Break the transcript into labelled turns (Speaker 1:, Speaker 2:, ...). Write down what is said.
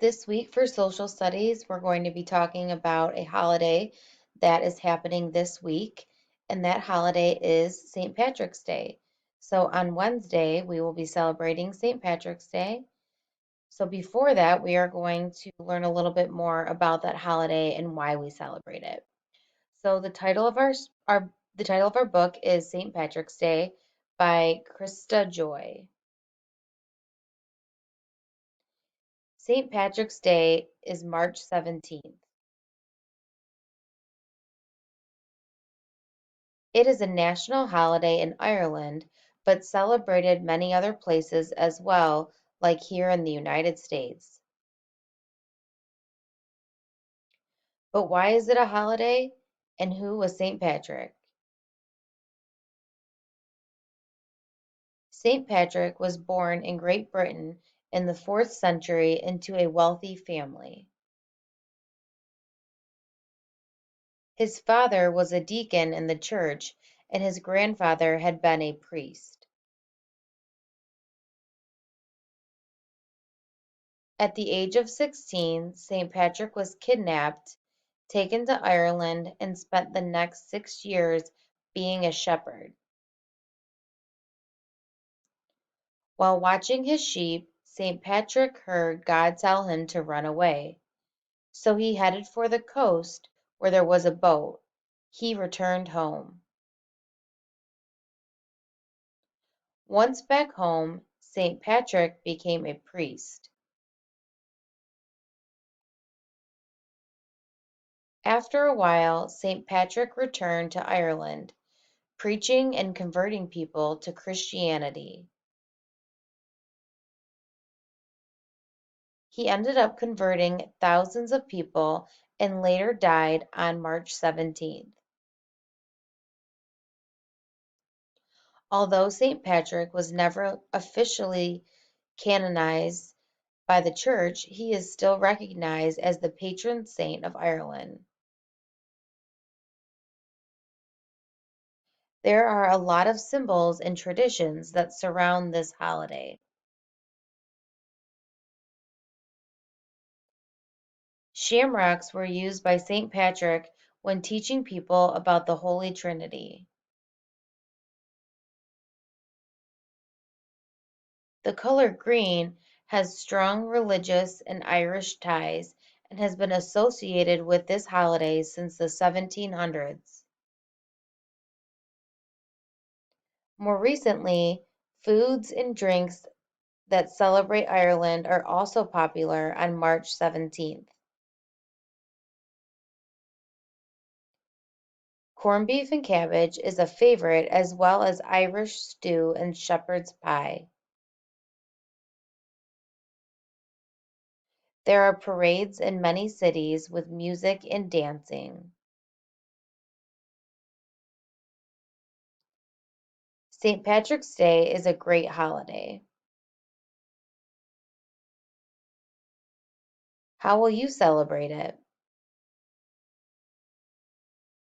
Speaker 1: This week for social studies, we're going to be talking about a holiday that is happening this week, and that holiday is St. Patrick's Day. So on Wednesday, we will be celebrating St. Patrick's Day. So before that, we are going to learn a little bit more about that holiday and why we celebrate it. So the title of our book is St. Patrick's Day by Krista Joy. St. Patrick's Day is March 17th. It is a national holiday in Ireland, but celebrated many other places as well, like here in the United States. But why is it a holiday? And who was St. Patrick? St. Patrick was born in Great Britain in the 4th century into a wealthy family. His father was a deacon in the church, and his grandfather had been a priest. At the age of 16, St. Patrick was kidnapped, taken to Ireland, and spent the next 6 years being a shepherd. While watching his sheep, St. Patrick heard God tell him to run away. So he headed for the coast where there was a boat. He returned home. Once back home, St. Patrick became a priest. After a while, St. Patrick returned to Ireland, preaching and converting people to Christianity. He ended up converting thousands of people and later died on March 17th. Although St. Patrick was never officially canonized by the Church, he is still recognized as the patron saint of Ireland. There are a lot of symbols and traditions that surround this holiday. Shamrocks were used by St. Patrick when teaching people about the Holy Trinity. The color green has strong religious and Irish ties and has been associated with this holiday since the 1700s. More recently, foods and drinks that celebrate Ireland are also popular on March 17th. Corned beef and cabbage is a favorite as well as Irish stew and shepherd's pie. There are parades in many cities with music and dancing. St. Patrick's Day is a great holiday. How will you celebrate it?